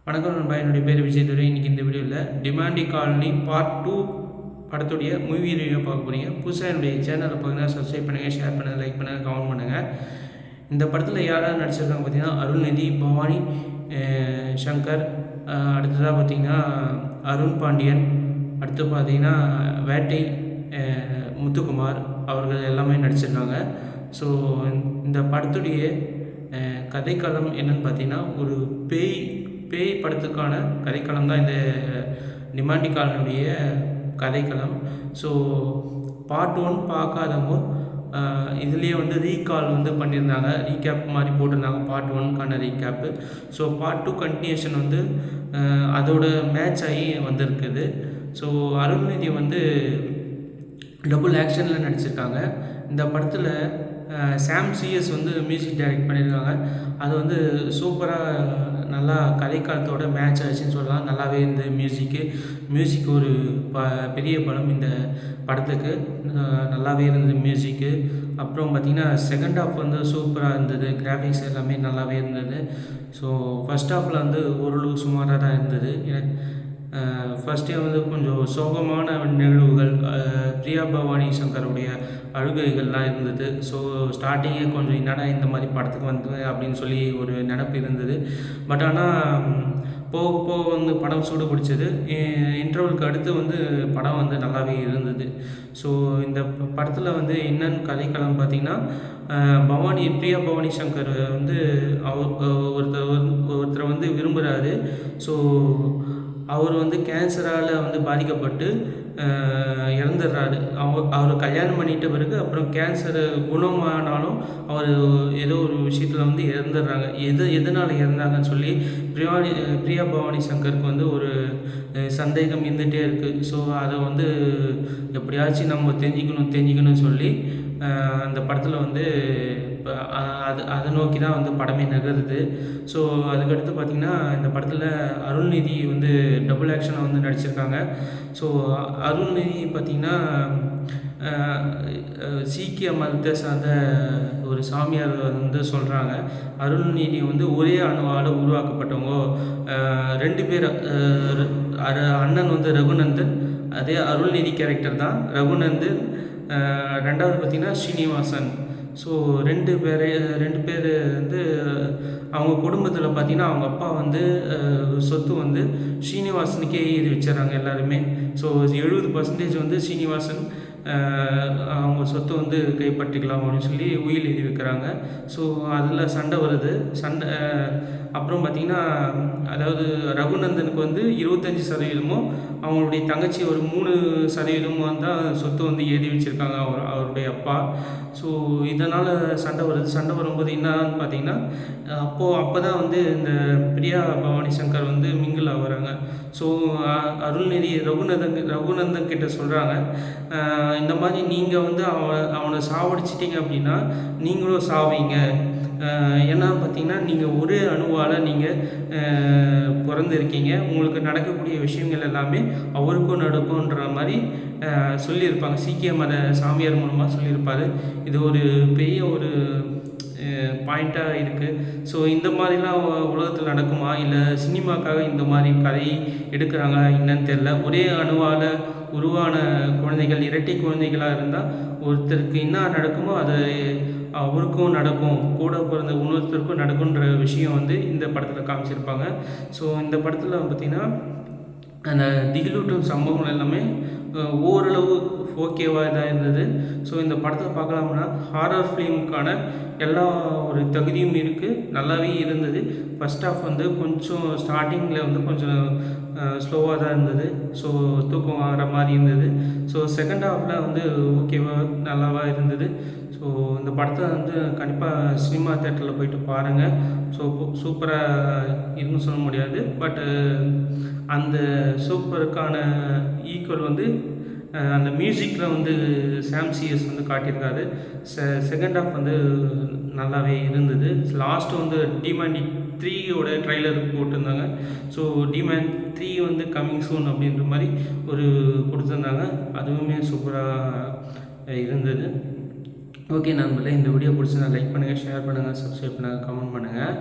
வணக்கம் நண்பா, என்னுடைய பேர் விஜய் துரை. இன்றைக்கி இந்த வீடியோவில் டிமாண்டி காலனி பார்ட் 2 படத்துடைய மூவி ரிவ்யூ பார்க்க போகிறீங்க. புதுசாக என்னுடைய சேனலை பார்த்தீங்கன்னா சப்ஸ்கிரைப் பண்ணுங்கள், ஷேர் பண்ணுங்கள், லைக் பண்ணுங்கள், கமெண்ட் பண்ணுங்கள். இந்த படத்தில் யாராவது நடிச்சிருக்காங்க பார்த்தீங்கன்னா அருள்நிதி, பவானி சங்கர், அடுத்ததாக பார்த்தீங்கன்னா அருண் பாண்டியன், அடுத்து பார்த்தீங்கன்னா வேட்டை முத்துக்குமார் அவர்கள் எல்லாமே நடிச்சிருக்காங்க. ஸோ இந்த படத்துடைய கதைக்களம் என்னென்னு பார்த்தீங்கன்னா ஒரு பேய் படத்துக்கான கதைக்களம் தான் இந்த டிமாண்டி காலனுடைய கதைக்களம். ஸோ பார்ட் 1 பார்க்காதவங்க இதுலேயே ரீகால் பண்ணியிருந்தாங்க, ரீகேப் மாதிரி போட்டிருந்தாங்க part 1க்கான recap. So part 2 continuation அதோட மேட்ச் ஆகி வந்திருக்குது. ஸோ அருள்நிதி டபுள் ஆக்ஷனில் நடிச்சிருக்காங்க. இந்த படத்தில் சாம் சிஎஸ் மியூசிக் டைரக்ட் பண்ணியிருக்காங்க. அது சூப்பராக நல்லா கதைக்காலத்தோட மேட்ச் ஆச்சுன்னு சொல்லலாம். நல்லாவே இருந்தது. மியூசிக் ஒரு பெரிய படம் இந்த படத்துக்கு. நல்லாவே இருந்தது மியூசிக்கு. அப்புறம் பார்த்திங்கன்னா செகண்ட் ஹாஃப் சூப்பராக இருந்தது. கிராஃபிக்ஸ் எல்லாமே நல்லாவே இருந்தது. ஸோ ஃபஸ்ட் ஹாஃபில் ஓரளவு சுமாராக தான் இருந்தது. ஃபஸ்ட்டே கொஞ்சம் சோகமான நிகழ்வுகள், பிரியா பவானி சங்கருடைய அழுகைகள்லாம் இருந்தது. ஸோ ஸ்டார்டிங்கே கொஞ்சம் என்னடா இந்த மாதிரி படத்துக்கு அப்படின்னு சொல்லி ஒரு நினப்பு இருந்தது. பட் ஆனால் போக போக படம் சூடு பிடிச்சது. இன்டர்வலுக்கு அடுத்து படம் நல்லாவே இருந்தது. ஸோ இந்த படத்தில் என்னென்னு கதைக்களம் பார்த்திங்கன்னா, பிரியா பவானி சங்கர் ஒருத்தரை விரும்புகிறாரு. ஸோ அவர் கேன்சரால் பாதிக்கப்பட்டு இறந்துடுறாரு. அவர் கல்யாணம் பண்ணிட்ட பிறகு அப்புறம் கேன்சர் குணமானாலும் அவர் ஏதோ ஒரு விஷயத்தில் இறந்துடுறாங்க. எதனால் இறந்தாங்கன்னு சொல்லி பிரியா பவானி சங்கருக்கு ஒரு சந்தேகம் இருந்துகிட்டே இருக்குது. ஸோ அதை எப்படியாச்சும் நம்ம தெரிஞ்சுக்கணும்னு சொல்லி அந்த படத்தில் அதை நோக்கி தான் படமே நகருது. ஸோ அதுக்கடுத்து பார்த்திங்கன்னா இந்த படத்தில் அருள்நிதி டபுள் ஆக்ஷனாக நடிச்சிருக்காங்க. ஸோ அருள்நிதி பார்த்திங்கன்னா சீக்கிய மதத்தை சார்ந்த ஒரு சாமியார் சொல்கிறாங்க. அருள்நிதி ஒரே அணுவால் உருவாக்கப்பட்டவங்க. 2 பேர், அண்ணன் ரகுநந்தன், அதே அருள்நிதி கேரக்டர் தான் ரகுநந்தன். ரெண்டாவது பார்த்திங்கன்னா ஸ்ரீனிவாசன். ஸோ 2 பேர் அவங்க குடும்பத்தில் பார்த்திங்கன்னா அவங்க அப்பா சொத்து ஸ்ரீனிவாசனுக்கே எழுதி வச்சிடறாங்க எல்லாருமே. ஸோ 70% ஸ்ரீனிவாசன் அவங்க சொத்து கைப்பற்றிக்கலாம் அப்படின்னு சொல்லி உயில் எழுதி வைக்கிறாங்க. ஸோ அதில் சண்டை வருது. அப்புறம் பார்த்திங்கன்னா அதாவது ரகுநந்தனுக்கு 25% அவங்களுடைய தங்கச்சி ஒரு 3% தான் சொத்து எழுதி வச்சுருக்காங்க அவருடைய அப்பா. ஸோ இதனால் சண்டை வருது. சண்டை வரும்போது என்னான்னு பார்த்தீங்கன்னா அப்போ தான் இந்த பிரியா பவானி சங்கர் மிங்கிள் ஆகுறாங்க. ஸோ அருள்நிதி ரகுநந்தன் கிட்ட சொல்கிறாங்க, இந்த மாதிரி நீங்கள் அவனை சாவடிச்சிட்டிங்க அப்படின்னா நீங்களும் சாவீங்க. ஏன்னா பார்த்தீங்கன்னா நீங்கள் ஒரே அணுவால் நீங்கள் பிறந்திருக்கீங்க. உங்களுக்கு நடக்கக்கூடிய விஷயங்கள் எல்லாமே அவருக்கும் நடக்கும்ன்ற மாதிரி சொல்லியிருப்பாங்க. சீக்கிய மத சாமியார் மூலமாக சொல்லியிருப்பார். இது ஒரு பெரிய ஒரு பாயிண்ட்டாக இருக்குது. ஸோ இந்த மாதிரிலாம் உலகத்தில் நடக்குமா, இல்லை சினிமாக்காக இந்த மாதிரி கதை எடுக்கிறாங்களா என்னன்னு தெரில. ஒரே அணுவால் உருவான குழந்தைகள், இரட்டை குழந்தைகளாக இருந்தால் ஒருத்தருக்கு என்ன நடக்குமோ அது அவருக்கும் நடக்கும், கூட பிறந்த இன்னொருத்தருக்கும் நடக்குன்ற விஷயம் இந்த படத்தில் காமிச்சிருப்பாங்க. ஸோ இந்த படத்தில் பார்த்திங்கன்னா அந்த திகிலூட்டும் சம்பவங்கள் எல்லாமே ஓரளவு ஓகேவாக தான் இருந்தது. ஸோ இந்த படத்தை பார்க்கலாம்னா ஹாரர் ஃபிலிமுக்கான எல்லா ஒரு தகுதியும் இருக்குது, நல்லாவே இருந்தது. ஃபஸ்ட் ஹாஃப் கொஞ்சம் ஸ்டார்டிங்கில் கொஞ்சம் ஸ்லோவாக தான் இருந்தது. ஸோ தூக்கம் வர மாதிரி இருந்தது. ஸோ செகண்ட் ஹாஃபில் ஓகேவாக நல்லாவாக இருந்தது. ஸோ இந்த படத்தை கண்டிப்பாக சினிமா தேட்டரில் போயிட்டு பாருங்கள். ஸோ சூப்பராக இருக்குன்னு சொல்ல முடியாது, பட்டு அந்த சூப்பருக்கான ஈக்குவல் அந்த மியூசிக்கில் சாம் சிஎஸ் காட்டியிருக்காரு. செகண்ட் ஹாஃப் நல்லாவே இருந்தது. லாஸ்ட்டு டிமாண்டி 3யோட ட்ரைலர் போட்டிருந்தாங்க. ஸோ டிமாண்ட் 3 கம்மிங் சூன் அப்படின்ற மாதிரி ஒரு கொடுத்துருந்தாங்க. அதுவுமே சூப்பராக இருந்தது. ஓகே நண்பர்களே, இந்த வீடியோ பிடிச்சிருந்தா லைக் பண்ணுங்கள், ஷேர் பண்ணுங்கள், சப்ஸ்கிரைப் பண்ணுங்கள், கமெண்ட் பண்ணுங்கள்.